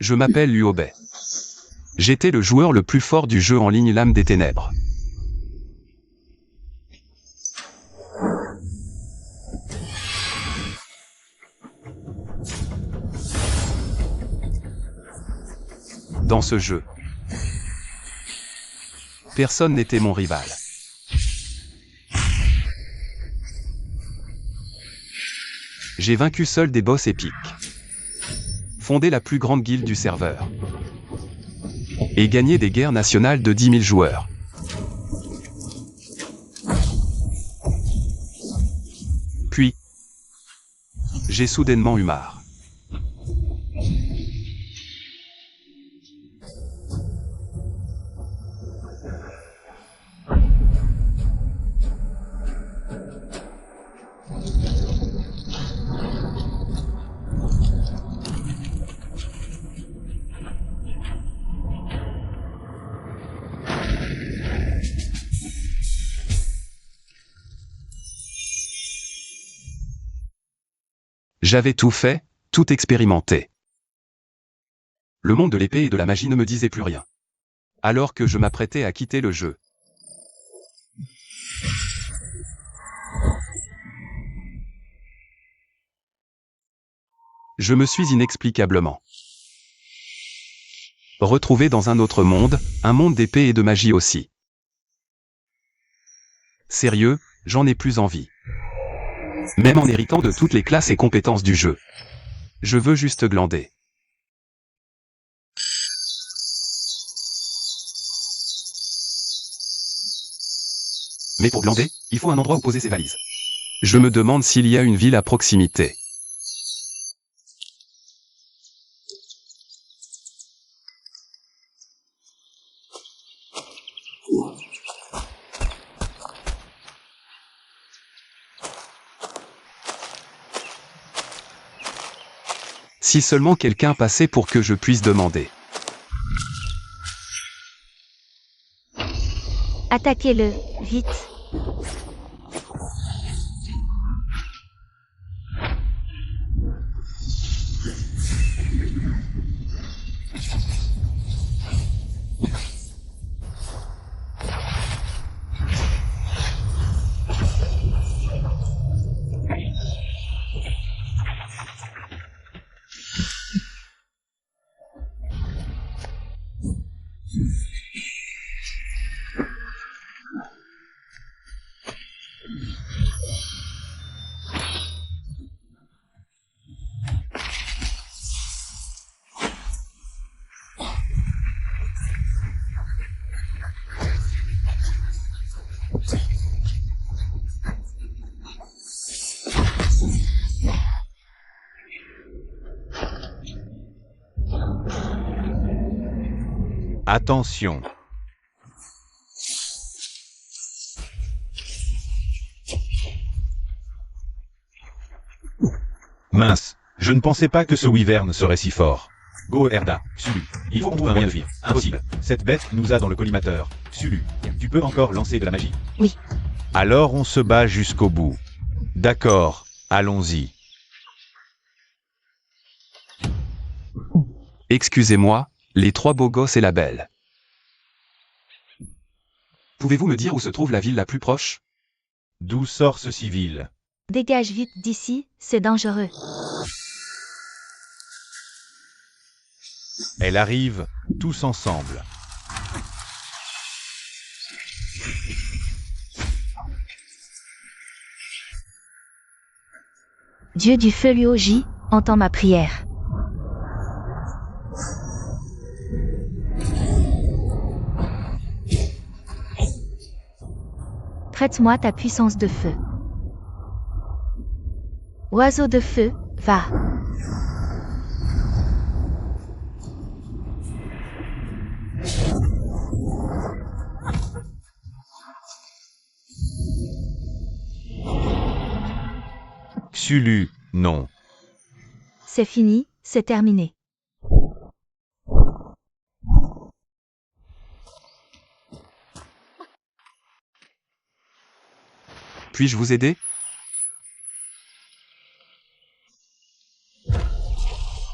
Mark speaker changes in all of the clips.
Speaker 1: Je m'appelle Luobei. J'étais le joueur le plus fort du jeu en ligne Lame des Ténèbres. Dans ce jeu, personne n'était mon rival. J'ai vaincu seul des boss épiques, fondé la plus grande guilde du serveur, et gagné des guerres nationales de 10 000 joueurs. Puis, j'ai soudainement eu marre. J'avais tout fait, tout expérimenté. Le monde de l'épée et de la magie ne me disait plus rien. Alors que je m'apprêtais à quitter le jeu, je me suis inexplicablement retrouvé dans un autre monde, un monde d'épée et de magie aussi. Sérieux, j'en ai plus envie. Même en héritant de toutes les classes et compétences du jeu. Je veux juste glander. Mais pour glander, il faut un endroit où poser ses valises. Je me demande s'il y a une ville à proximité. Si seulement quelqu'un passait pour que je puisse demander.
Speaker 2: Attaquez-le, vite.
Speaker 3: Attention. Mince, je ne pensais pas que ce wyvern serait si fort. Go Erda, Xulu, il faut qu'on trouve un moyen de vivre. Impossible. Cette bête nous a dans le collimateur. Xulu, tu peux encore lancer de la magie?
Speaker 2: Oui.
Speaker 3: Alors on se bat jusqu'au bout. D'accord, allons-y.
Speaker 1: Excusez-moi, les trois beaux gosses et la belle. Pouvez-vous me dire où se trouve la ville la plus proche?
Speaker 3: D'où sort ce civil?
Speaker 2: Dégage vite d'ici, c'est dangereux.
Speaker 3: Elle arrive, tous ensemble.
Speaker 2: Dieu du feu Luoji, entends ma prière. Prête-moi ta puissance de feu. Oiseau de feu, va.
Speaker 3: Xulu, non.
Speaker 2: C'est fini, c'est terminé.
Speaker 1: Puis-je vous aider?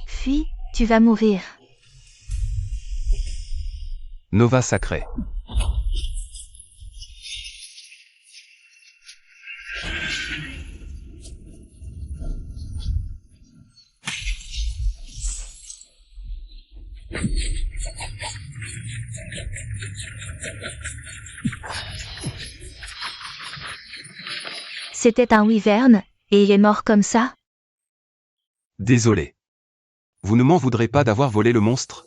Speaker 2: Fuis, tu vas mourir.
Speaker 1: Nova sacrée.
Speaker 2: C'était un wyvern, et il est mort comme ça?
Speaker 1: Désolé. Vous ne m'en voudrez pas d'avoir volé le monstre?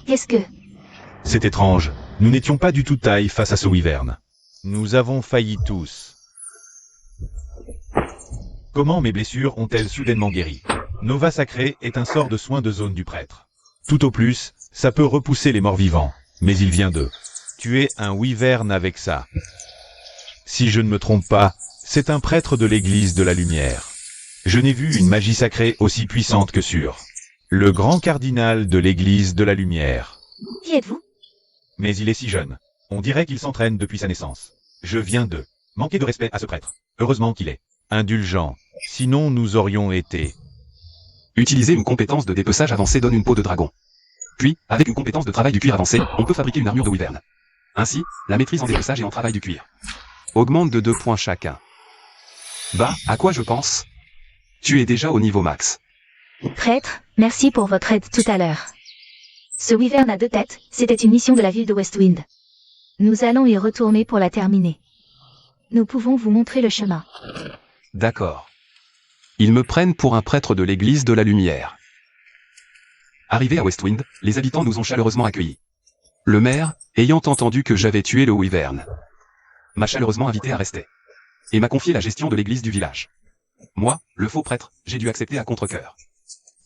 Speaker 2: Qu'est-ce que...
Speaker 3: C'est étrange. Nous n'étions pas du tout taille face à ce wyvern. Nous avons failli tous. Comment mes blessures ont-elles soudainement guéri? Nova sacrée est un sort de soin de zone du prêtre. Tout au plus, ça peut repousser les morts vivants, mais il vient d'eux. Tuer un wyvern avec ça. Si je ne me trompe pas, c'est un prêtre de l'église de la lumière. Je n'ai vu une magie sacrée aussi puissante que sûre. Le grand cardinal de l'église de la lumière.
Speaker 2: Qui êtes-vous?
Speaker 3: Mais il est si jeune. On dirait qu'il s'entraîne depuis sa naissance. Je viens de manquer de respect à ce prêtre. Heureusement qu'il est indulgent. Sinon nous aurions été...
Speaker 1: Utiliser une compétence de dépeçage avancée donne une peau de dragon. Puis, avec une compétence de travail du cuir avancée, on peut fabriquer une armure de wyvern. Ainsi, la maîtrise en dépeçage et en travail du cuir augmente de 2 points chacun. Bah, à quoi je pense? Tu es déjà au niveau max.
Speaker 2: Prêtre, merci pour votre aide tout à l'heure. Ce wyvern a 2 têtes, c'était une mission de la ville de Westwind. Nous allons y retourner pour la terminer. Nous pouvons vous montrer le chemin.
Speaker 1: D'accord. Ils me prennent pour un prêtre de l'église de la lumière. Arrivés à Westwind, les habitants nous ont chaleureusement accueillis. Le maire, ayant entendu que j'avais tué le wyvern, m'a chaleureusement invité à rester. Et m'a confié la gestion de l'église du village. Moi, le faux prêtre, j'ai dû accepter à contre-cœur.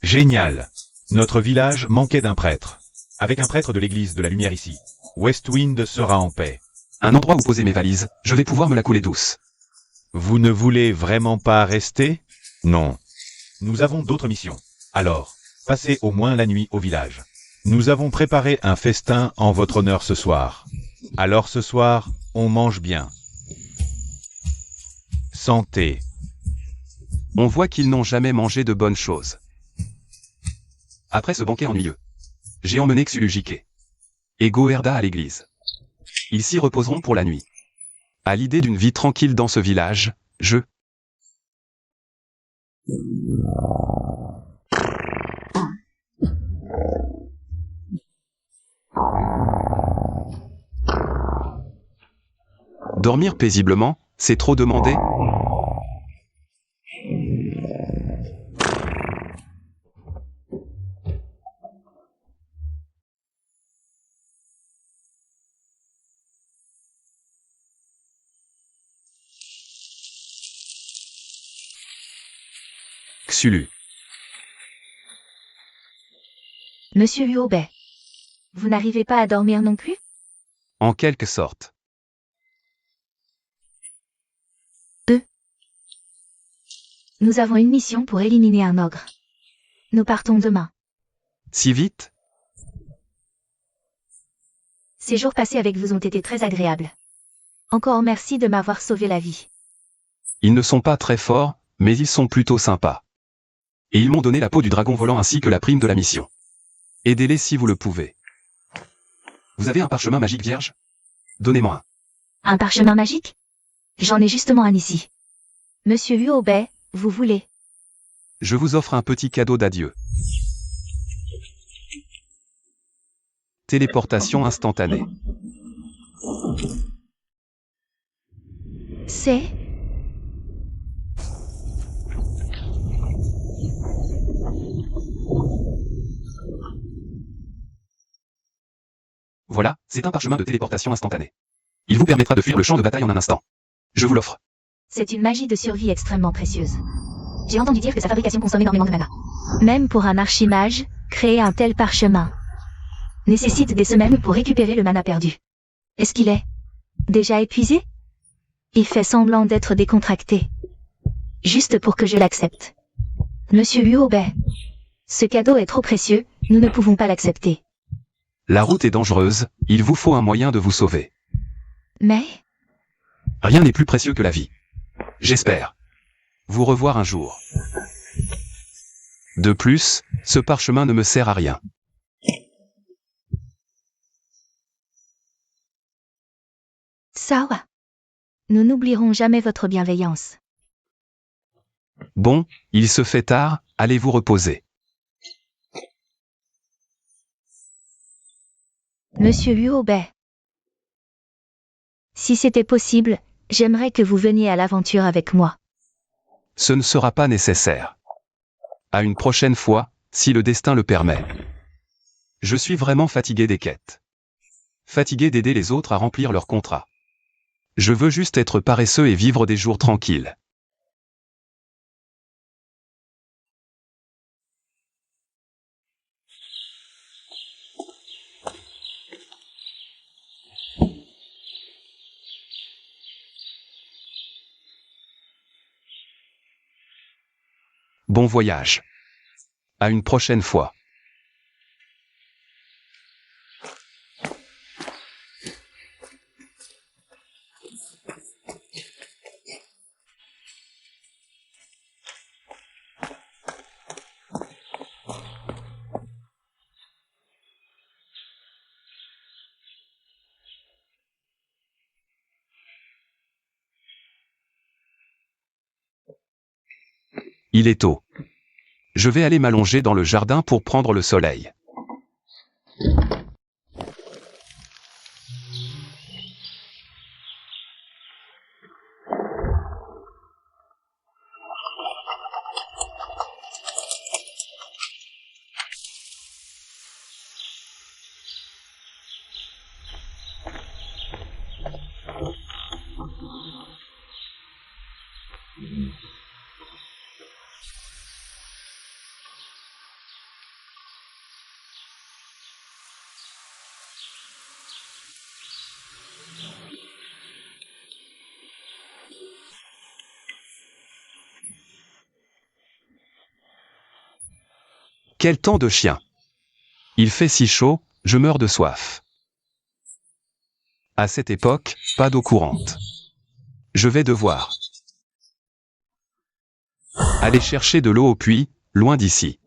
Speaker 3: Génial. Notre village manquait d'un prêtre. Avec un prêtre de l'église de la lumière ici, Westwind sera en paix.
Speaker 1: Un endroit où poser mes valises, je vais pouvoir me la couler douce.
Speaker 3: Vous ne voulez vraiment pas rester? Non. Nous avons d'autres missions. Alors, passez au moins la nuit au village. Nous avons préparé un festin en votre honneur ce soir. Alors ce soir, on mange bien. Santé.
Speaker 1: On voit qu'ils n'ont jamais mangé de bonnes choses. Après ce banquet ennuyeux, j'ai emmené Xulujike et Goerda à l'église. Ils s'y reposeront pour la nuit. À l'idée d'une vie tranquille dans ce village, je... Dormir paisiblement, c'est trop demander? Xulu.
Speaker 2: Monsieur Huobei. Vous n'arrivez pas à dormir non plus?
Speaker 1: En quelque sorte.
Speaker 2: Nous avons une mission pour éliminer un ogre. Nous partons demain.
Speaker 1: Si vite?
Speaker 2: Ces jours passés avec vous ont été très agréables. Encore merci de m'avoir sauvé la vie.
Speaker 1: Ils ne sont pas très forts, mais ils sont plutôt sympas. Et ils m'ont donné la peau du dragon volant ainsi que la prime de la mission. Aidez-les si vous le pouvez. Vous avez un parchemin magique vierge? Donnez-moi un.
Speaker 2: Un parchemin magique? J'en ai justement un ici. Monsieur Huobei, vous voulez?
Speaker 1: Je vous offre un petit cadeau d'adieu. Téléportation instantanée.
Speaker 2: C'est...
Speaker 1: Voilà, c'est un parchemin de téléportation instantanée. Il vous permettra de fuir le champ de bataille en un instant. Je vous l'offre.
Speaker 2: C'est une magie de survie extrêmement précieuse. J'ai entendu dire que sa fabrication consomme énormément de mana. Même pour un archimage, créer un tel parchemin nécessite des semaines pour récupérer le mana perdu. Est-ce qu'il est déjà épuisé? Il fait semblant d'être décontracté. Juste pour que je l'accepte. Monsieur Huobei, ce cadeau est trop précieux, nous ne pouvons pas l'accepter.
Speaker 1: La route est dangereuse, il vous faut un moyen de vous sauver.
Speaker 2: Mais...
Speaker 1: Rien n'est plus précieux que la vie. J'espère Vous revoir un jour. De plus, ce parchemin ne me sert à rien.
Speaker 2: Sawa. Nous n'oublierons jamais votre bienveillance.
Speaker 1: Bon, il se fait tard, allez vous reposer.
Speaker 2: Monsieur Luobei. Si c'était possible, j'aimerais que vous veniez à l'aventure avec moi.
Speaker 1: Ce ne sera pas nécessaire. À une prochaine fois, si le destin le permet. Je suis vraiment fatigué des quêtes. Fatigué d'aider les autres à remplir leurs contrats. Je veux juste être paresseux et vivre des jours tranquilles. Bon voyage. À une prochaine fois. Il est tôt. Je vais aller m'allonger dans le jardin pour prendre le soleil. Quel temps de chien! Il fait si chaud, je meurs de soif. À cette époque, pas d'eau courante. Je vais devoir aller chercher de l'eau au puits, loin d'ici.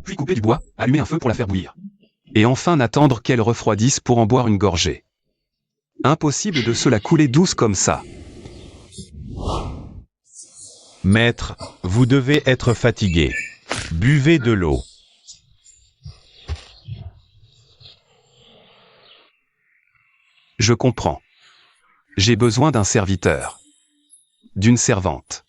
Speaker 1: Puis couper du bois, allumer un feu pour la faire bouillir. Et enfin n'attendre qu'elle refroidisse pour en boire une gorgée. Impossible de se la couler douce comme ça.
Speaker 3: Maître, vous devez être fatigué. Buvez de l'eau.
Speaker 1: Je comprends. J'ai besoin d'un serviteur. D'une servante.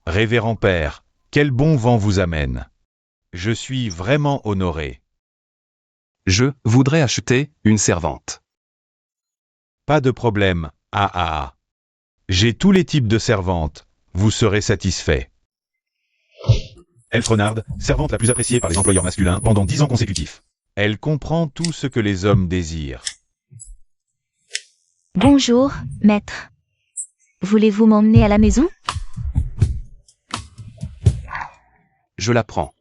Speaker 3: Révérend Père, quel bon vent vous amène. Je suis vraiment honoré.
Speaker 1: Je voudrais acheter une servante.
Speaker 3: Pas de problème, J'ai tous les types de servantes, vous serez satisfait. Elfrenard, servante la plus appréciée par les employeurs masculins pendant 10 ans consécutifs. Elle comprend tout ce que les hommes désirent.
Speaker 2: Bonjour, maître. Voulez-vous m'emmener à la maison?
Speaker 1: Je la prends.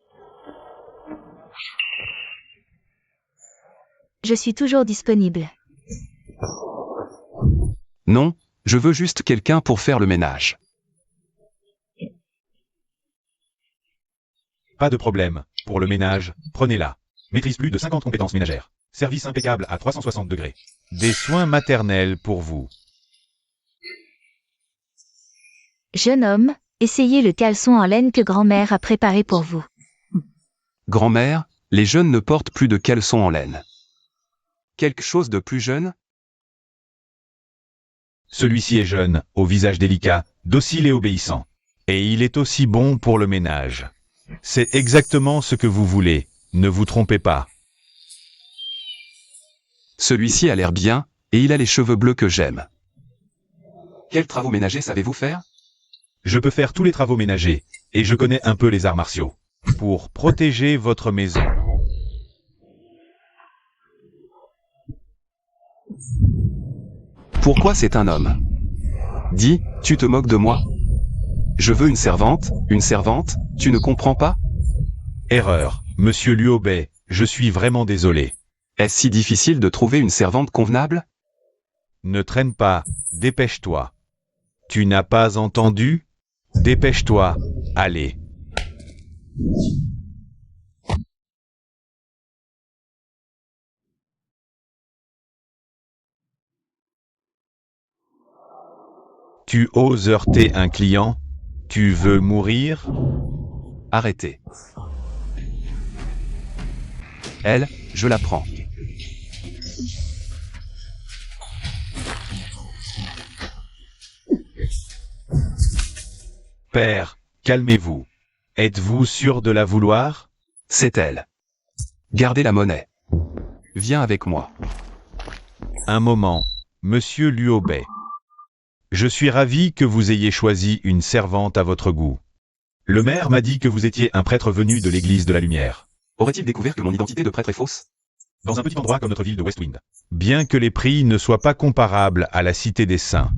Speaker 2: Je suis toujours disponible.
Speaker 1: Non, je veux juste quelqu'un pour faire le ménage.
Speaker 3: Pas de problème, pour le ménage, prenez-la. Maîtrise plus de 50 compétences ménagères. Service impeccable à 360 degrés. Des soins maternels pour vous.
Speaker 2: Jeune homme, essayez le caleçon en laine que grand-mère a préparé pour vous.
Speaker 1: Grand-mère, les jeunes ne portent plus de caleçon en laine. Quelque chose de plus jeune?
Speaker 3: Celui-ci est jeune, au visage délicat, docile et obéissant. Et il est aussi bon pour le ménage. C'est exactement ce que vous voulez, ne vous trompez pas.
Speaker 1: Celui-ci a l'air bien, et il a les cheveux bleus que j'aime. Quels travaux ménagers savez-vous faire?
Speaker 3: Je peux faire tous les travaux ménagers, et je connais un peu les arts martiaux. Pour protéger votre maison.
Speaker 1: Pourquoi c'est un homme? Dis, tu te moques de moi? Je veux une servante, tu ne comprends pas?
Speaker 3: Erreur, monsieur Luobei, je suis vraiment désolé.
Speaker 1: Est-ce si difficile de trouver une servante convenable?
Speaker 3: Ne traîne pas, dépêche-toi. Tu n'as pas entendu? Dépêche-toi, allez. Tu oses heurter un client? Tu veux mourir?
Speaker 1: Arrêtez. Elle, je la prends.
Speaker 3: Père, calmez-vous. Êtes-vous sûr de la vouloir?
Speaker 1: C'est elle. Gardez la monnaie. Viens avec moi.
Speaker 3: Un moment, monsieur Luobé. Je suis ravi que vous ayez choisi une servante à votre goût. Le maire m'a dit que vous étiez un prêtre venu de l'église de la Lumière.
Speaker 1: Aurait-il découvert que mon identité de prêtre est fausse?
Speaker 3: Dans un petit endroit comme notre ville de Westwind. Bien que les prix ne soient pas comparables à la Cité des Saints.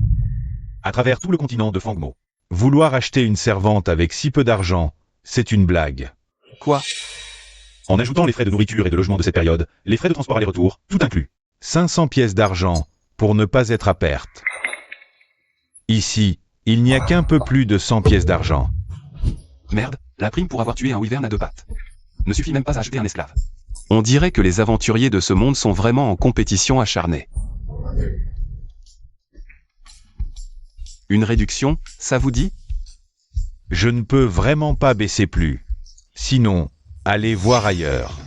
Speaker 3: À travers tout le continent de Fangmo. Vouloir acheter une servante avec si peu d'argent, c'est une blague.
Speaker 1: Quoi?
Speaker 3: En ajoutant les frais de nourriture et de logement de cette période, les frais de transport aller-retour, tout inclus. 500 pièces d'argent, pour ne pas être à perte. Ici, il n'y a qu'un peu plus de 100 pièces d'argent.
Speaker 1: Merde, la prime pour avoir tué un wyvern à 2 pattes. Ne suffit même pas à acheter un esclave. On dirait que les aventuriers de ce monde sont vraiment en compétition acharnée. Une réduction, ça vous dit?
Speaker 3: Je ne peux vraiment pas baisser plus. Sinon, allez voir ailleurs.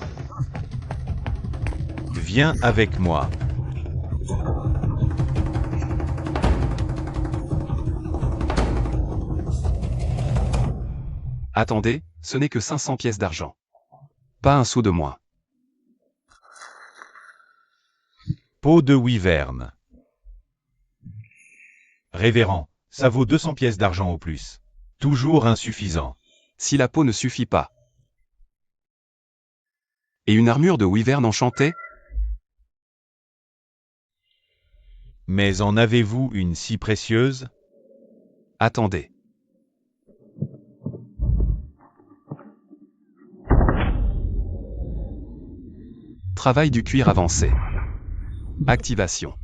Speaker 3: Viens avec moi.
Speaker 1: Attendez, ce n'est que 500 pièces d'argent. Pas un sou de moins.
Speaker 3: Peau de wyvern. Révérend, ça vaut 200 pièces d'argent au plus. Toujours insuffisant.
Speaker 1: Si la peau ne suffit pas. Et une armure de wyvern enchantée?
Speaker 3: Mais en avez-vous une si précieuse?
Speaker 1: Attendez. Travail du cuir avancé. Activation.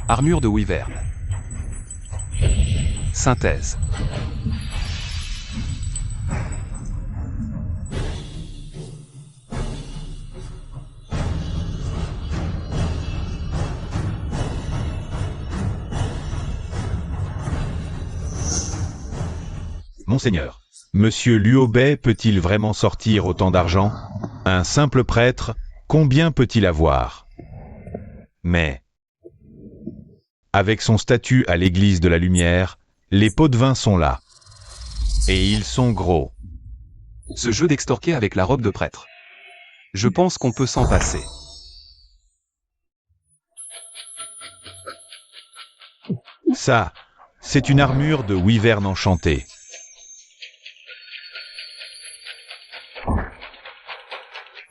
Speaker 1: Armure de wyvern. Synthèse.
Speaker 3: Monseigneur, Monsieur Luobé peut-il vraiment sortir autant d'argent? Un simple prêtre, combien peut-il avoir? Mais, avec son statut à l'église de la Lumière, les pots de vin sont là. Et ils sont gros.
Speaker 1: Ce jeu d'extorquer avec la robe de prêtre. Je pense qu'on peut s'en passer.
Speaker 3: Ça, c'est une armure de wyvern enchanté.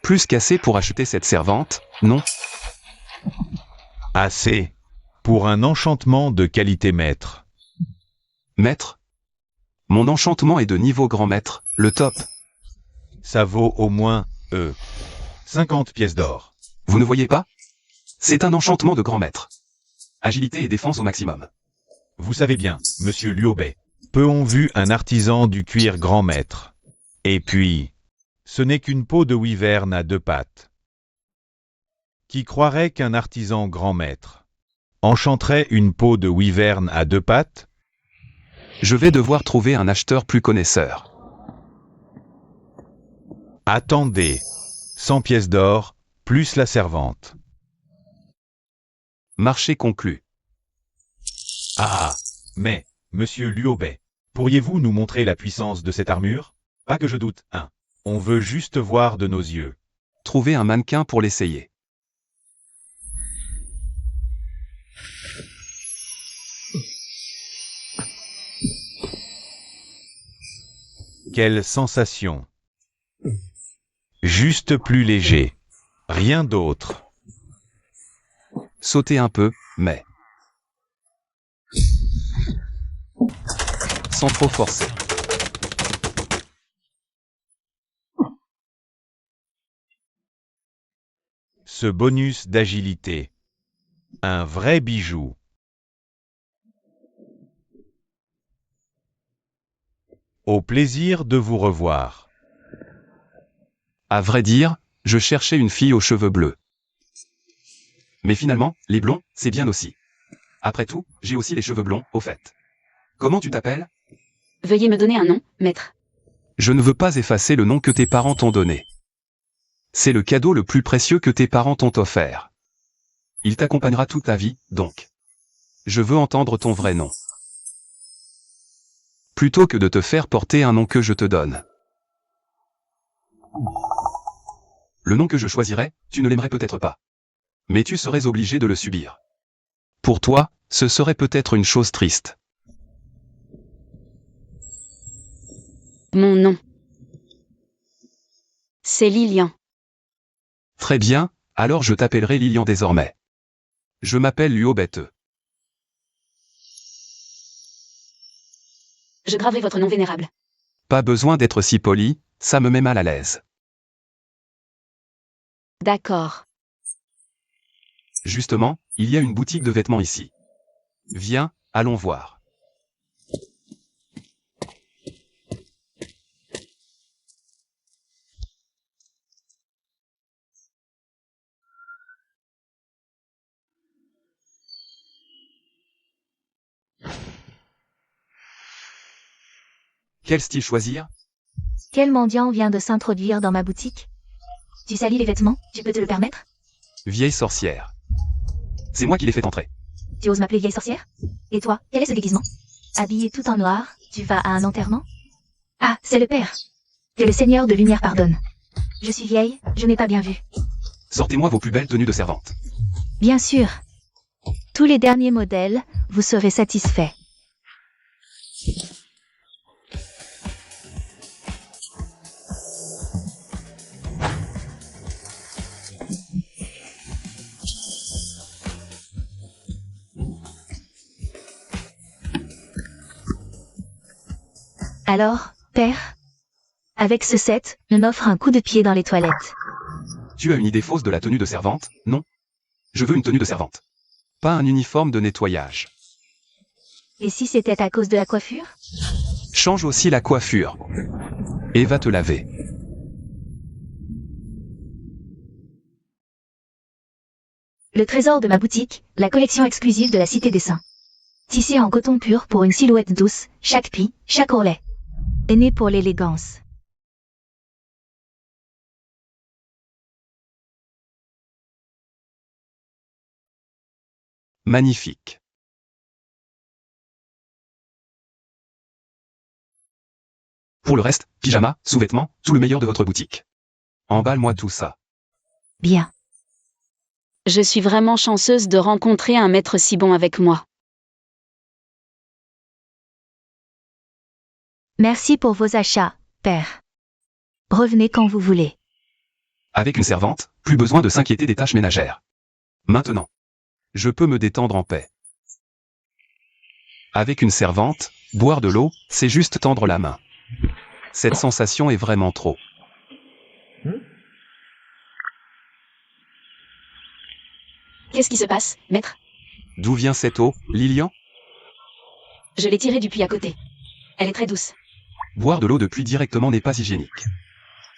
Speaker 1: Plus qu'assez pour acheter cette servante, non?
Speaker 3: Assez. Pour un enchantement de qualité maître.
Speaker 1: Maître? Mon enchantement est de niveau grand maître, le top.
Speaker 3: Ça vaut au moins, 50 pièces d'or.
Speaker 1: Vous ne voyez pas? C'est un enchantement de grand maître. Agilité et défense au maximum.
Speaker 3: Vous savez bien, monsieur Luobé. Peu ont vu un artisan du cuir grand maître. Et puis, ce n'est qu'une peau de wyvern à 2 pattes. Qui croirait qu'un artisan grand maître enchanterait une peau de wyvern à 2 pattes?
Speaker 1: Je vais devoir trouver un acheteur plus connaisseur.
Speaker 3: Attendez, 100 pièces d'or, plus la servante.
Speaker 1: Marché conclu.
Speaker 3: Ah, mais, monsieur Luobé, pourriez-vous nous montrer la puissance de cette armure? Pas que je doute, hein. On veut juste voir de nos yeux.
Speaker 1: Trouver un mannequin pour l'essayer.
Speaker 3: Quelle sensation! Juste plus léger. Rien d'autre.
Speaker 1: Sauter un peu, mais... sans trop forcer.
Speaker 3: ce bonus d'agilité. Un vrai bijou. Au plaisir de vous revoir.
Speaker 1: À vrai dire, je cherchais une fille aux cheveux bleus. Mais finalement, les blonds, c'est bien aussi. Après tout, j'ai aussi les cheveux blonds, au fait. Comment tu t'appelles?
Speaker 4: Veuillez me donner un nom, maître.
Speaker 1: Je ne veux pas effacer le nom que tes parents t'ont donné. C'est le cadeau le plus précieux que tes parents t'ont offert. Il t'accompagnera toute ta vie, donc. Je veux entendre ton vrai nom. Plutôt que de te faire porter un nom que je te donne. Le nom que je choisirais, tu ne l'aimerais peut-être pas. Mais tu serais obligé de le subir. Pour toi, ce serait peut-être une chose triste.
Speaker 4: Mon nom. C'est Lilian.
Speaker 1: Très bien, alors je t'appellerai Lilian désormais. Je m'appelle Luo Bête.
Speaker 4: Je graverai votre nom vénérable.
Speaker 1: Pas besoin d'être si poli, ça me met mal à l'aise.
Speaker 4: D'accord.
Speaker 1: Justement, il y a une boutique de vêtements ici. Viens, allons voir. Quel style choisir?
Speaker 2: Quel mendiant vient de s'introduire dans ma boutique? Tu salis les vêtements, tu peux te le permettre?
Speaker 1: Vieille sorcière. C'est moi qui l'ai fait entrer.
Speaker 2: Tu oses m'appeler vieille sorcière? Et toi, quel est ce déguisement? Habillé tout en noir, tu vas à un enterrement? Ah, c'est le père. Que le Seigneur de lumière pardonne. Je suis vieille, je n'ai pas bien vu.
Speaker 1: Sortez-moi vos plus belles tenues de servante.
Speaker 2: Bien sûr. Tous les derniers modèles, vous serez satisfaits. Alors, père? Avec ce set, on m'offre un coup de pied dans les toilettes.
Speaker 1: Tu as une idée fausse de la tenue de servante, non? Je veux une tenue de servante. Pas un uniforme de nettoyage.
Speaker 2: Et si c'était à cause de la coiffure?
Speaker 1: Change aussi la coiffure. Et va te laver.
Speaker 2: Le trésor de ma boutique, la collection exclusive de la Cité des Saints. Tissé en coton pur pour une silhouette douce, chaque pli, chaque ourlet. Est né pour l'élégance.
Speaker 1: Magnifique. Pour le reste, pyjama, sous-vêtements, tout le meilleur de votre boutique. Emballe-moi tout ça.
Speaker 2: Bien.
Speaker 4: Je suis vraiment chanceuse de rencontrer un maître si bon avec moi.
Speaker 2: Merci pour vos achats, père. Revenez quand vous voulez.
Speaker 1: Avec une servante, plus besoin de s'inquiéter des tâches ménagères. Maintenant, je peux me détendre en paix. Avec une servante, boire de l'eau, c'est juste tendre la main. Cette sensation est vraiment trop.
Speaker 4: Qu'est-ce qui se passe, maître?
Speaker 1: D'où vient cette eau, Lilian?
Speaker 4: Je l'ai tirée du puits à côté. Elle est très douce.
Speaker 1: Boire de l'eau de pluie directement n'est pas hygiénique.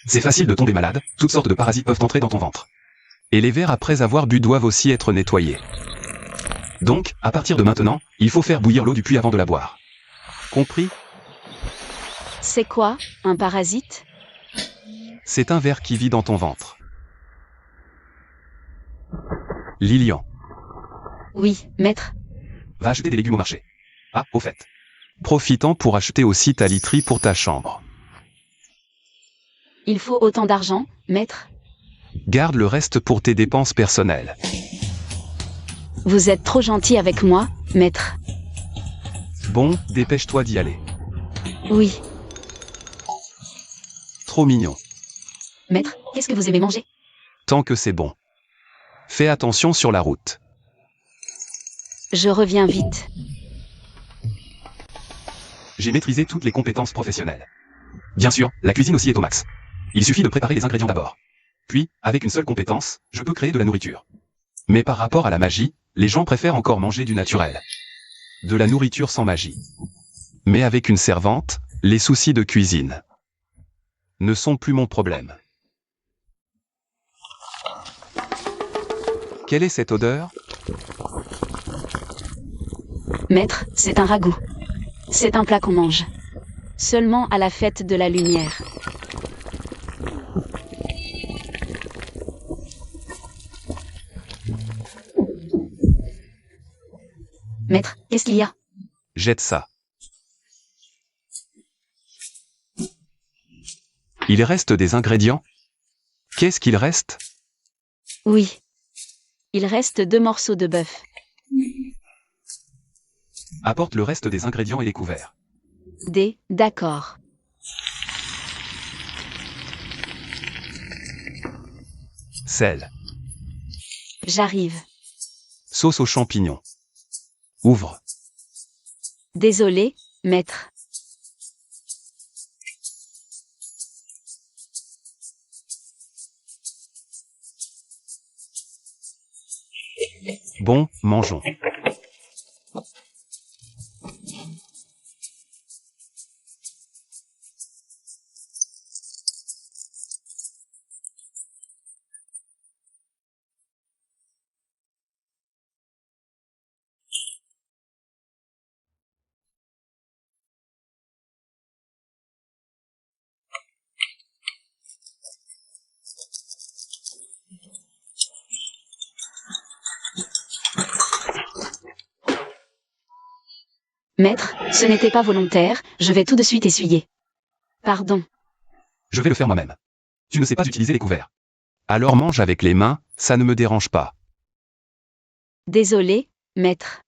Speaker 1: C'est facile de tomber malade, toutes sortes de parasites peuvent entrer dans ton ventre. Et les verres après avoir bu doivent aussi être nettoyés. Donc, à partir de maintenant, il faut faire bouillir l'eau du puits avant de la boire. Compris?
Speaker 4: C'est quoi, un parasite?
Speaker 1: C'est un ver qui vit dans ton ventre. Lilian,
Speaker 4: Oui, maître.
Speaker 1: va acheter des légumes au marché. Ah, au fait. Profitant pour acheter aussi ta literie pour ta chambre.
Speaker 4: Il faut autant d'argent, maître?
Speaker 1: Garde le reste pour tes dépenses personnelles.
Speaker 4: Vous êtes trop gentil avec moi, maître.
Speaker 1: Bon, dépêche-toi d'y aller.
Speaker 4: Oui.
Speaker 1: Trop mignon.
Speaker 4: Maître, qu'est-ce que vous aimez manger?
Speaker 1: Tant que c'est bon. Fais attention sur la route.
Speaker 4: Je reviens vite.
Speaker 1: J'ai maîtrisé toutes les compétences professionnelles. Bien sûr, la cuisine aussi est au max. Il suffit de préparer les ingrédients d'abord. Puis, avec une seule compétence, je peux créer de la nourriture. Mais par rapport à la magie, les gens préfèrent encore manger du naturel. De la nourriture sans magie. Mais avec une servante, les soucis de cuisine ne sont plus mon problème. Quelle est cette odeur?
Speaker 4: Maître, c'est un ragoût. C'est un plat qu'on mange. Seulement à la fête de la lumière. Maître, qu'est-ce qu'il y a?
Speaker 1: Jette ça. Il reste des ingrédients? Qu'est-ce qu'il reste?
Speaker 4: Oui. Il reste 2 morceaux de bœuf.
Speaker 1: Apporte le reste des ingrédients et les couverts.
Speaker 4: D'accord.
Speaker 1: Sel.
Speaker 4: J'arrive.
Speaker 1: Sauce aux champignons. Ouvre.
Speaker 4: Désolé, maître.
Speaker 1: Bon, mangeons.
Speaker 4: Maître, ce n'était pas volontaire, je vais tout de suite essuyer. Pardon.
Speaker 1: Je vais le faire moi-même. Tu ne sais pas utiliser les couverts. Alors mange avec les mains, ça ne me dérange pas.
Speaker 4: Désolé, maître.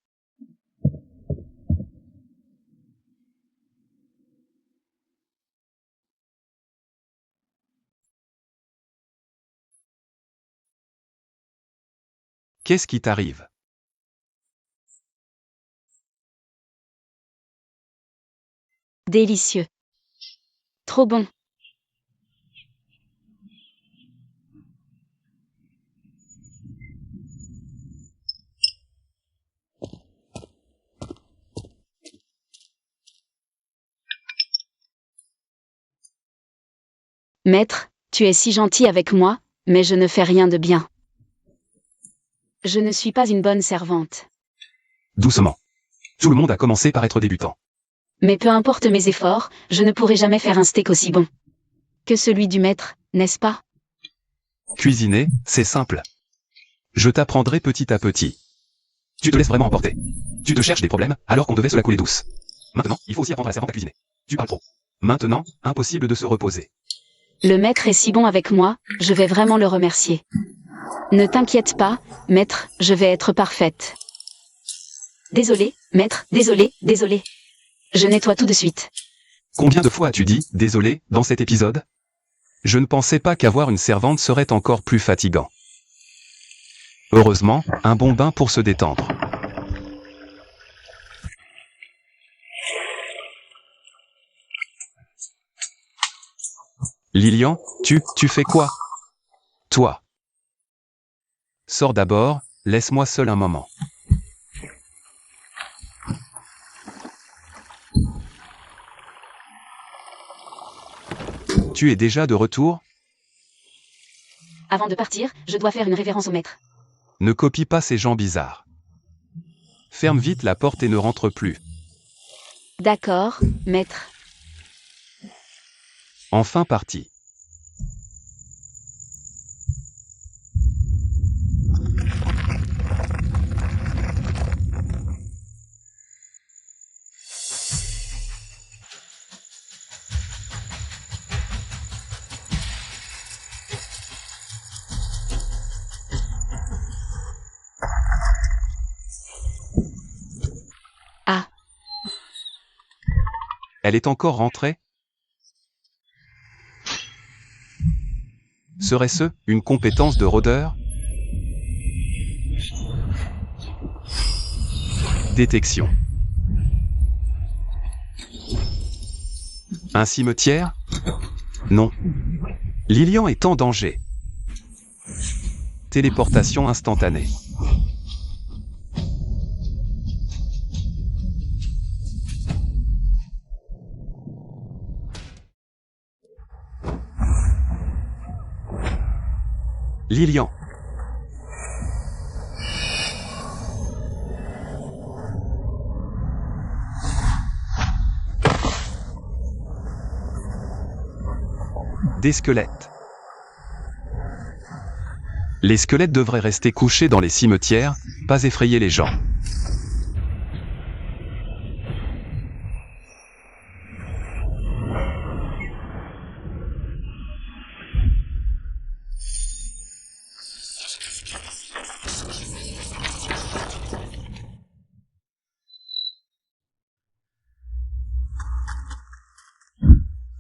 Speaker 1: Qu'est-ce qui t'arrive?
Speaker 4: Délicieux. Trop bon. Maître, tu es si gentil avec moi, mais je ne fais rien de bien. Je ne suis pas une bonne servante.
Speaker 1: Doucement. Tout le monde a commencé par être débutant.
Speaker 4: Mais peu importe mes efforts, je ne pourrai jamais faire un steak aussi bon que celui du maître, n'est-ce pas?
Speaker 1: Cuisiner, c'est simple. Je t'apprendrai petit à petit. Tu te laisses vraiment emporter. Tu te cherches des problèmes, alors qu'on devait se la couler douce. Maintenant, il faut aussi apprendre à la servante à cuisiner. Tu parles trop. Maintenant, impossible de se reposer.
Speaker 4: Le maître est si bon avec moi, je vais vraiment le remercier. Ne t'inquiète pas, maître, je vais être parfaite. Désolé, maître, désolé. Je nettoie tout de suite.
Speaker 1: Combien de fois as-tu dit « désolé » dans cet épisode? Je ne pensais pas qu'avoir une servante serait encore plus fatigant. Heureusement, un bon bain pour se détendre. Lilian, tu fais quoi? Toi. Sors d'abord, laisse-moi seul un moment. Tu es déjà de retour?
Speaker 4: Avant de partir, je dois faire une révérence au maître.
Speaker 1: Ne copie pas ces gens bizarres. Ferme vite la porte et ne rentre plus.
Speaker 4: D'accord, maître.
Speaker 1: Enfin parti.
Speaker 4: Ah.
Speaker 1: Elle est encore rentrée? Serait-ce une compétence de rôdeur? Détection. Un cimetière? Non. Lilian est en danger. Téléportation instantanée. Lilian. Des squelettes. Les squelettes devraient rester couchés dans les cimetières, pas effrayer les gens.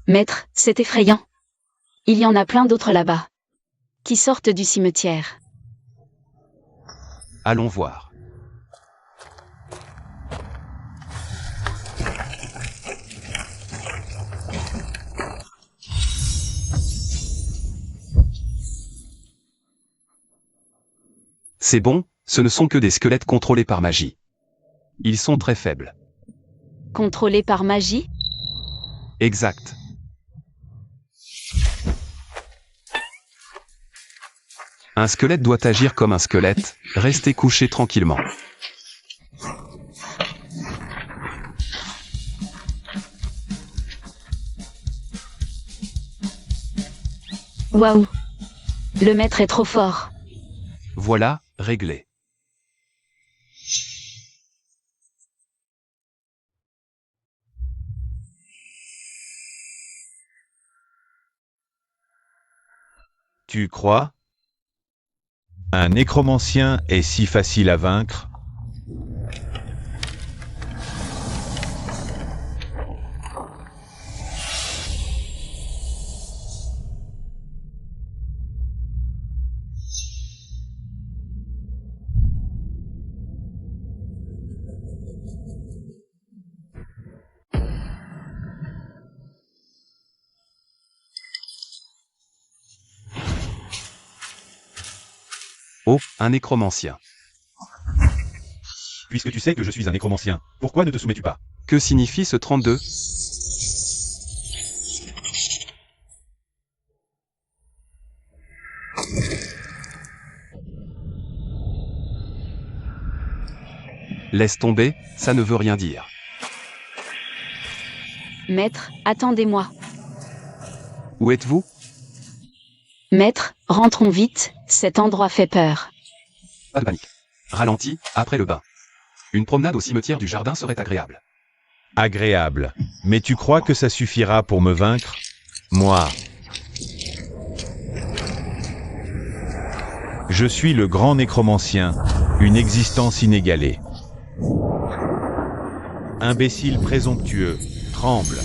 Speaker 4: Maître, c'est effrayant. Il y en a plein d'autres là-bas. Qui sortent du cimetière.
Speaker 1: Allons voir. C'est bon, ce ne sont que des squelettes contrôlés par magie. Ils sont très faibles.
Speaker 4: Contrôlés par magie?
Speaker 1: Exact. Un squelette doit agir comme un squelette, rester couché tranquillement.
Speaker 4: Waouh! Le maître est trop fort.
Speaker 1: Voilà, réglé.
Speaker 3: Tu crois? Un nécromancien est si facile à vaincre?
Speaker 1: Oh, un nécromancien.
Speaker 3: Puisque tu sais que je suis un nécromancien, pourquoi ne te soumets-tu pas?
Speaker 1: Que signifie ce 32? Laisse tomber, ça ne veut rien dire.
Speaker 4: Maître, attendez-moi.
Speaker 1: Où êtes-vous?
Speaker 4: Maître, rentrons vite, cet endroit fait peur.
Speaker 1: Pas de panique. Ralenti, après le bain. Une promenade au cimetière du jardin serait agréable.
Speaker 3: Agréable. Mais tu crois que ça suffira pour me vaincre? Moi. Je suis le grand nécromancien, une existence inégalée. Imbécile présomptueux, tremble.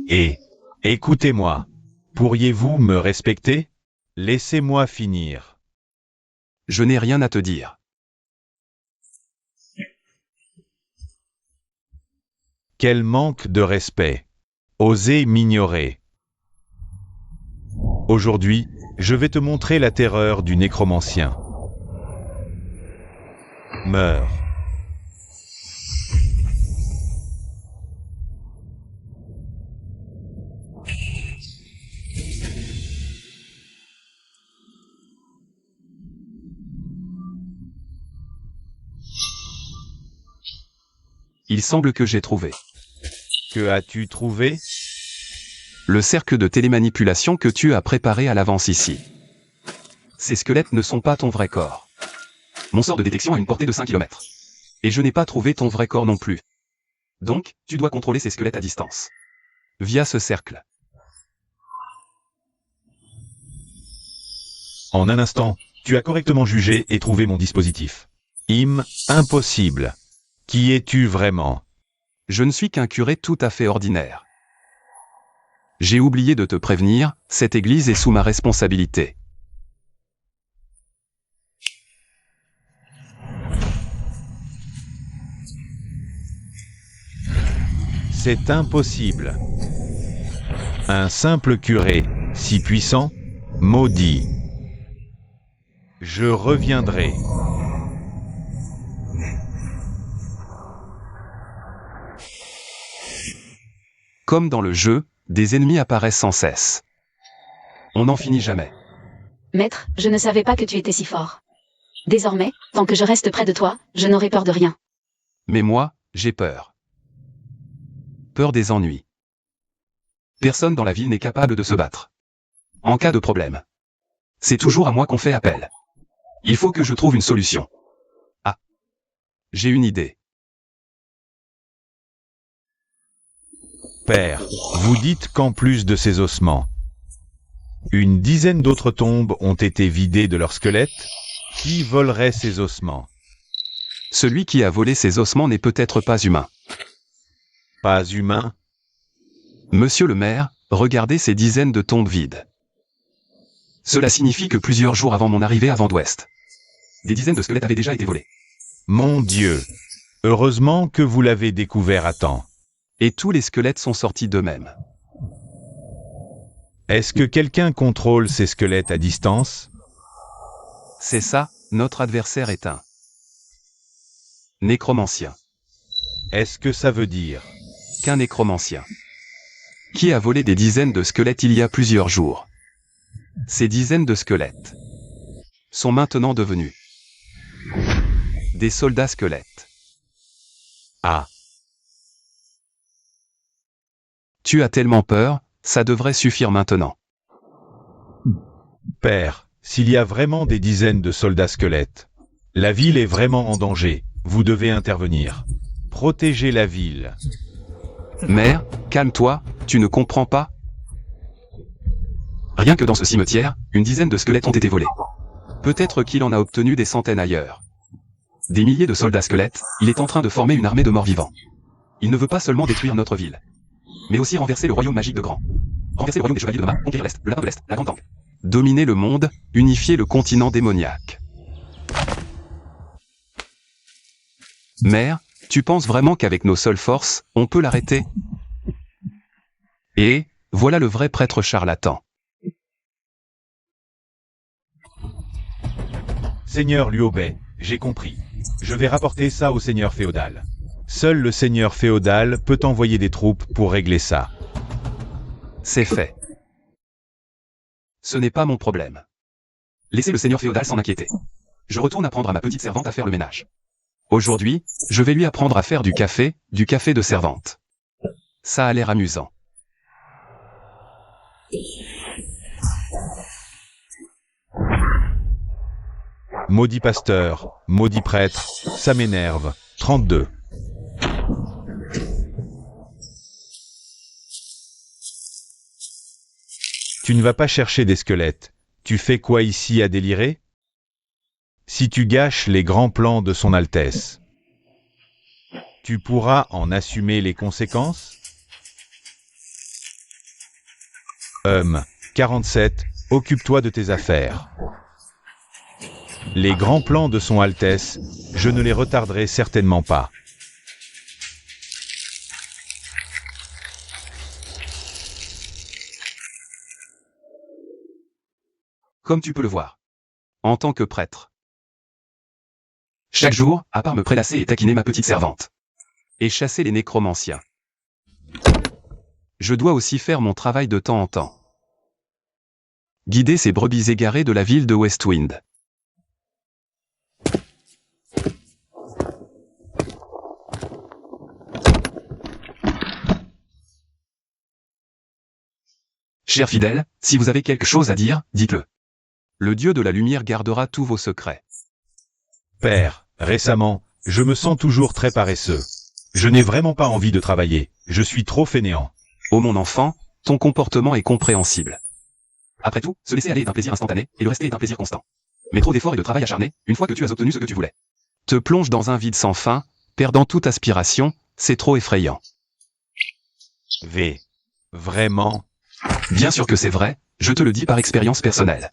Speaker 3: Et, écoutez-moi. Pourriez-vous me respecter? Laissez-moi finir.
Speaker 1: Je n'ai rien à te dire.
Speaker 3: Quel manque de respect. Osez m'ignorer. Aujourd'hui, je vais te montrer la terreur du nécromancien. Meurs.
Speaker 1: Il semble que j'ai trouvé.
Speaker 3: Que as-tu trouvé?
Speaker 1: Le cercle de télémanipulation que tu as préparé à l'avance ici. Ces squelettes ne sont pas ton vrai corps. Mon sort de détection a une portée de 5 km. Et je n'ai pas trouvé ton vrai corps non plus. Donc, tu dois contrôler ces squelettes à distance. Via ce cercle.
Speaker 3: En un instant, tu as correctement jugé et trouvé mon dispositif. Impossible. Qui es-tu vraiment?
Speaker 1: Je ne suis qu'un curé tout à fait ordinaire. J'ai oublié de te prévenir, cette église est sous ma responsabilité.
Speaker 3: C'est impossible. Un simple curé, si puissant, maudit. Je reviendrai.
Speaker 1: Comme dans le jeu, des ennemis apparaissent sans cesse. On n'en finit jamais.
Speaker 4: Maître, je ne savais pas que tu étais si fort. Désormais, tant que je reste près de toi, je n'aurai peur de rien.
Speaker 1: Mais moi, j'ai peur. Peur des ennuis. Personne dans la ville n'est capable de se battre. En cas de problème, c'est toujours à moi qu'on fait appel. Il faut que je trouve une solution. Ah. J'ai une idée.
Speaker 3: Père, vous dites qu'en plus de ces ossements, une dizaine d'autres tombes ont été vidées de leurs squelettes? Qui volerait ces ossements?
Speaker 1: Celui qui a volé ces ossements n'est peut-être pas humain.
Speaker 3: Pas humain?
Speaker 1: Monsieur le maire, regardez ces dizaines de tombes vides. Cela signifie que plusieurs jours avant mon arrivée à Vent d'Ouest, des dizaines de squelettes avaient déjà été volés.
Speaker 3: Mon Dieu! Heureusement que vous l'avez découvert à temps.
Speaker 1: Et tous les squelettes sont sortis d'eux-mêmes.
Speaker 3: Est-ce que quelqu'un contrôle ces squelettes à distance?
Speaker 1: C'est ça, notre adversaire est un nécromancien.
Speaker 3: Est-ce que ça veut dire
Speaker 1: Qu'un nécromancien qui a volé des dizaines de squelettes il y a plusieurs jours. Ces dizaines de squelettes sont maintenant devenus des soldats squelettes.
Speaker 3: Ah,
Speaker 1: Tu as tellement peur, ça devrait suffire maintenant.
Speaker 3: Père, s'il y a vraiment des dizaines de soldats squelettes, la ville est vraiment en danger. Vous devez intervenir. Protégez la ville.
Speaker 1: Mère, calme-toi, tu ne comprends pas? Rien que dans ce cimetière, une dizaine de squelettes ont été volés. Peut-être qu'il en a obtenu des centaines ailleurs. Des milliers de soldats squelettes, il est en train de former une armée de morts vivants. Il ne veut pas seulement détruire notre ville, mais aussi renverser le royaume magique de Grand. Renverser le royaume des chevaliers de Doma, conquérir l'Est, le lapin de l'Est, la grande tank. Dominer le monde, unifier le continent démoniaque. Mère, tu penses vraiment qu'avec nos seules forces, on peut l'arrêter? Et, voilà le vrai prêtre charlatan.
Speaker 3: Seigneur Liobei, j'ai compris. Je vais rapporter ça au seigneur féodal. Seul le seigneur féodal peut envoyer des troupes pour régler ça.
Speaker 1: C'est fait. Ce n'est pas mon problème. Laissez le seigneur féodal s'en inquiéter. Je retourne apprendre à ma petite servante à faire le ménage. Aujourd'hui, je vais lui apprendre à faire du café de servante. Ça a l'air amusant.
Speaker 3: Maudit pasteur, maudit prêtre, ça m'énerve. 32. Tu ne vas pas chercher des squelettes. Tu fais quoi ici à délirer? Si tu gâches les grands plans de son Altesse, tu pourras en assumer les conséquences? 47, occupe-toi de tes affaires. Les grands plans de son Altesse, je ne les retarderai certainement pas.
Speaker 1: Comme tu peux le voir. En tant que prêtre. Chaque jour, à part me prélasser et taquiner ma petite servante. Et chasser les nécromanciens. Je dois aussi faire mon travail de temps en temps. Guider ces brebis égarées de la ville de Westwind. Chers fidèles, si vous avez quelque chose à dire, dites-le. Le Dieu de la lumière gardera tous vos secrets.
Speaker 3: Père, récemment, je me sens toujours très paresseux. Je n'ai vraiment pas envie de travailler, je suis trop fainéant.
Speaker 1: Ô mon enfant, ton comportement est compréhensible. Après tout, se laisser aller est un plaisir instantané, et le rester est un plaisir constant. Mais trop d'efforts et de travail acharné, une fois que tu as obtenu ce que tu voulais. Te plonge dans un vide sans fin, perdant toute aspiration, c'est trop effrayant.
Speaker 3: Vraiment?
Speaker 1: Bien sûr que c'est vrai, je te le dis par expérience personnelle.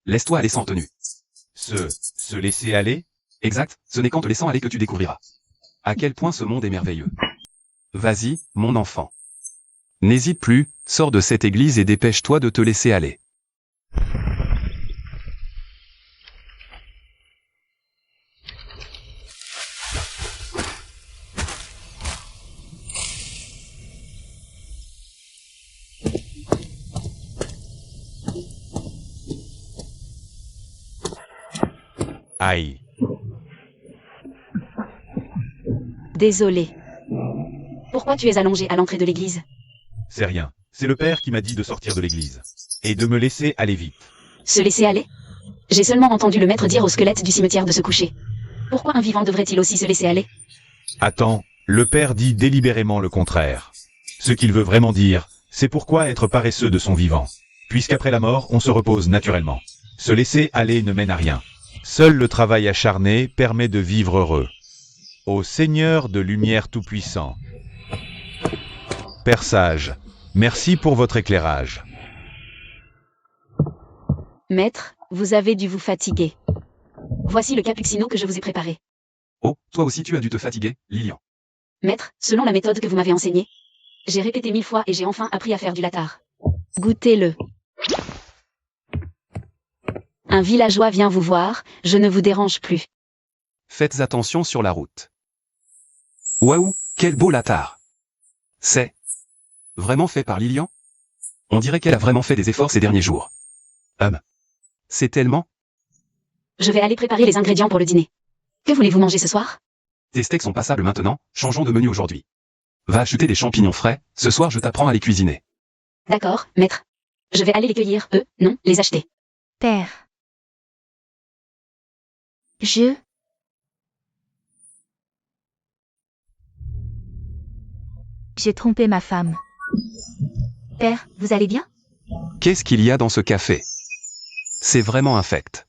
Speaker 1: Laisse-toi aller sans tenue.
Speaker 3: Se laisser aller?
Speaker 1: Exact, ce n'est qu'en te laissant aller que tu découvriras. À quel point ce monde est merveilleux. Vas-y, mon enfant. N'hésite plus, sors de cette église et dépêche-toi de te laisser aller.
Speaker 3: Aïe.
Speaker 4: Désolé. Pourquoi tu es allongé à l'entrée de l'église?
Speaker 3: C'est rien. C'est le père qui m'a dit de sortir de l'église. Et de me laisser aller vite.
Speaker 4: Se laisser aller? J'ai seulement entendu le maître dire au squelette du cimetière de se coucher. Pourquoi un vivant devrait-il aussi se laisser aller?
Speaker 3: Attends, le père dit délibérément le contraire. Ce qu'il veut vraiment dire, c'est pourquoi être paresseux de son vivant. Puisqu'après la mort, on se repose naturellement. Se laisser aller ne mène à rien. Seul le travail acharné permet de vivre heureux. Ô Seigneur de lumière tout-puissant. Père sage, merci pour votre éclairage.
Speaker 4: Maître, vous avez dû vous fatiguer. Voici le cappuccino que je vous ai préparé.
Speaker 1: Oh, toi aussi tu as dû te fatiguer, Lilian.
Speaker 4: Maître, selon la méthode que vous m'avez enseignée, j'ai répété 1000 fois et j'ai enfin appris à faire du latar. Goûtez-le. Un villageois vient vous voir, je ne vous dérange plus.
Speaker 1: Faites attention sur la route. Waouh, quel beau latar. C'est vraiment fait par Lilian? On dirait qu'elle a vraiment fait des efforts ces derniers jours. C'est tellement...
Speaker 4: Je vais aller préparer les ingrédients pour le dîner. Que voulez-vous manger ce soir?
Speaker 1: Tes steaks sont passables maintenant, changeons de menu aujourd'hui. Va acheter des champignons frais, ce soir je t'apprends à les cuisiner.
Speaker 4: D'accord, maître. Je vais aller les cueillir, non, les acheter.
Speaker 2: Père. J'ai trompé ma femme. Père, vous allez bien?
Speaker 1: Qu'est-ce qu'il y a dans ce café? C'est vraiment infect.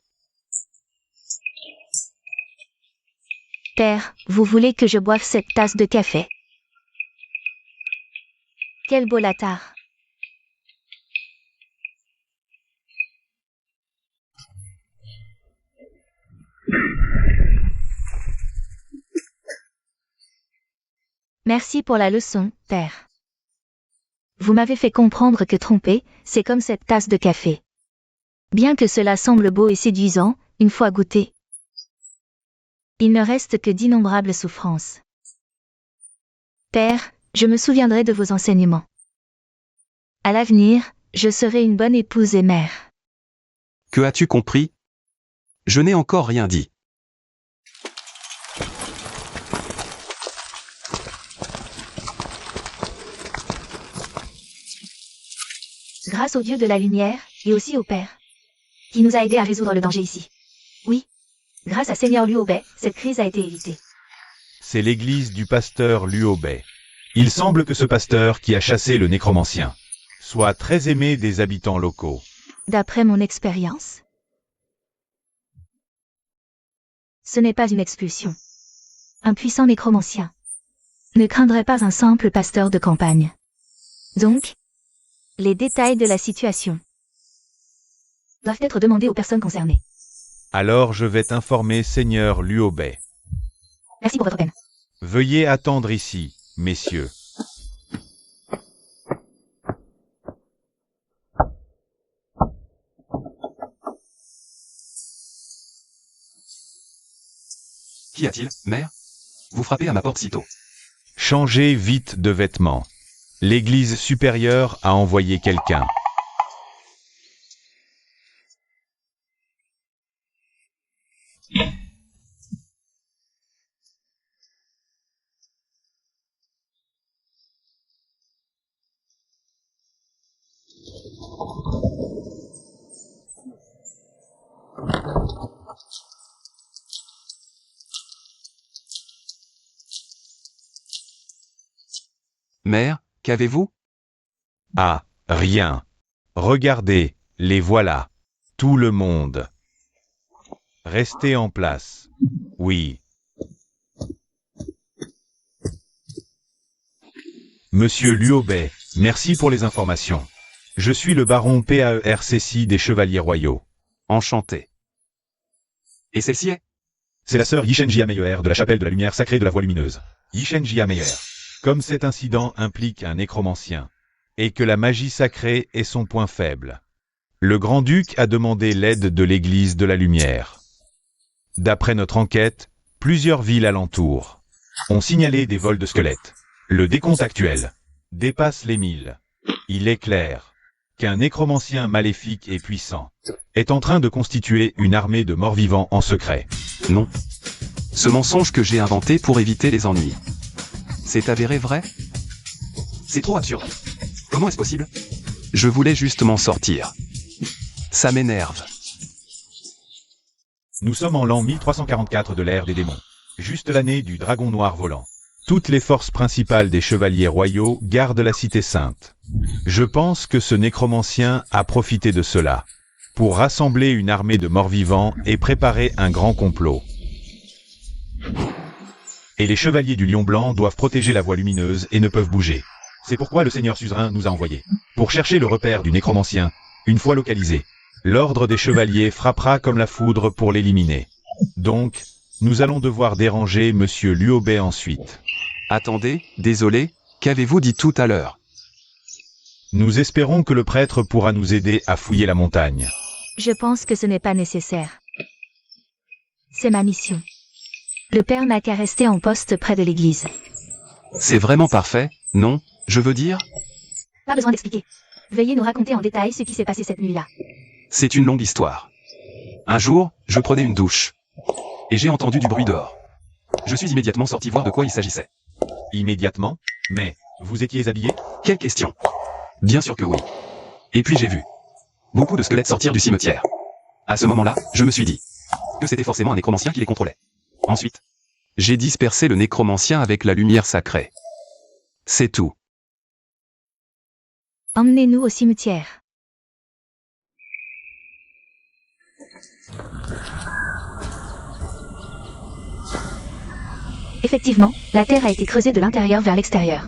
Speaker 2: Père, vous voulez que je boive cette tasse de café? Quel beau latar. Merci pour la leçon, Père. Vous m'avez fait comprendre que tromper, c'est comme cette tasse de café. Bien que cela semble beau et séduisant, une fois goûté, il ne reste que d'innombrables souffrances. Père, je me souviendrai de vos enseignements. À l'avenir, je serai une bonne épouse et mère.
Speaker 1: Que as-tu compris? Je n'ai encore rien dit.
Speaker 2: Grâce au Dieu de la lumière, et aussi au Père, qui nous a aidés à résoudre le danger ici. Oui, grâce à Seigneur Luobei, cette crise a été évitée.
Speaker 3: C'est l'église du pasteur Luobei. Il semble que ce pasteur qui a chassé le nécromancien soit très aimé des habitants locaux.
Speaker 2: D'après mon expérience, ce n'est pas une expulsion. Un puissant nécromancien ne craindrait pas un simple pasteur de campagne. Donc, les détails de la situation doivent être demandés aux personnes concernées.
Speaker 3: Alors je vais t'informer Seigneur Luobei.
Speaker 2: Merci pour votre peine.
Speaker 3: Veuillez attendre ici, messieurs.
Speaker 1: Qu'y a-t-il, mère? Vous frappez à ma porte sitôt.
Speaker 3: Changez vite de vêtements. L'église supérieure a envoyé quelqu'un.
Speaker 1: Mère, qu'avez-vous?
Speaker 3: Ah, rien. Regardez, les voilà. Tout le monde. Restez en place. Oui. Monsieur Luobei, merci pour les informations. Je suis le baron Paercci des Chevaliers Royaux.
Speaker 1: Enchanté. Et celle-ci est?
Speaker 3: C'est la sœur Yishenjia Meyer de la chapelle de la lumière sacrée de la voie lumineuse. Yishenjia Meyer. Comme cet incident implique un nécromancien, et que la magie sacrée est son point faible, le grand-duc a demandé l'aide de l'église de la lumière. D'après notre enquête, plusieurs villes alentours ont signalé des vols de squelettes. Le décompte actuel dépasse les 1000. Il est clair qu'un nécromancien maléfique et puissant est en train de constituer une armée de morts-vivants en secret.
Speaker 1: Non. Ce mensonge que j'ai inventé pour éviter les ennuis. C'est avéré vrai? C'est trop absurde. Comment est-ce possible? Je voulais juste m'en sortir. Ça m'énerve.
Speaker 3: Nous sommes en l'an 1344 de l'ère des démons. Juste l'année du dragon noir volant. Toutes les forces principales des chevaliers royaux gardent la cité sainte. Je pense que ce nécromancien a profité de cela pour rassembler une armée de morts-vivants et préparer un grand complot. Et les chevaliers du Lion Blanc doivent protéger la voie lumineuse et ne peuvent bouger. C'est pourquoi le Seigneur Suzerain nous a envoyés. Pour chercher le repère du nécromancien, une fois localisé, l'ordre des chevaliers frappera comme la foudre pour l'éliminer. Donc, nous allons devoir déranger Monsieur Luobé ensuite.
Speaker 1: Attendez, désolé, qu'avez-vous dit tout à l'heure?
Speaker 3: Nous espérons que le prêtre pourra nous aider à fouiller la montagne.
Speaker 2: Je pense que ce n'est pas nécessaire. C'est ma mission. Le père n'a qu'à rester en poste près de l'église.
Speaker 1: C'est vraiment parfait, non? Je veux dire?
Speaker 2: Pas besoin d'expliquer. Veuillez nous raconter en détail ce qui s'est passé cette nuit-là.
Speaker 1: C'est une longue histoire. Un jour, je prenais une douche. Et j'ai entendu du bruit dehors. Je suis immédiatement sorti voir de quoi il s'agissait.
Speaker 3: Immédiatement? Mais, vous étiez habillé?
Speaker 1: Quelle question? Bien sûr que oui. Et puis j'ai vu beaucoup de squelettes sortir du cimetière. À ce moment-là, je me suis dit que c'était forcément un nécromancien qui les contrôlait. Ensuite, j'ai dispersé le nécromancien avec la lumière sacrée. C'est tout.
Speaker 2: Emmenez-nous au cimetière. Effectivement, la terre a été creusée de l'intérieur vers l'extérieur.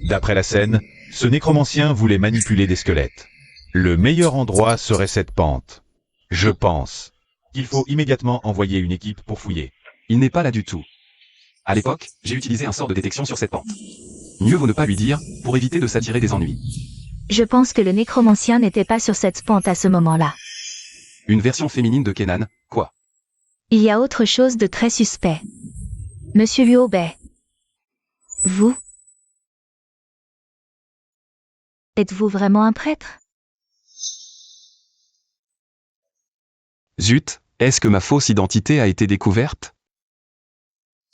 Speaker 3: D'après la scène, ce nécromancien voulait manipuler des squelettes. Le meilleur endroit serait cette pente. Je pense qu'il faut immédiatement envoyer une équipe pour fouiller.
Speaker 1: Il n'est pas là du tout. À l'époque, j'ai utilisé un sort de détection sur cette pente. Mieux vaut ne pas lui dire, pour éviter de s'attirer des ennuis.
Speaker 2: Je pense que le nécromancien n'était pas sur cette pente à ce moment-là.
Speaker 1: Une version féminine de Kenan, quoi?
Speaker 2: Il y a autre chose de très suspect. Monsieur Luobé. Vous? Êtes-vous vraiment un prêtre?
Speaker 1: Zut, est-ce que ma fausse identité a été découverte?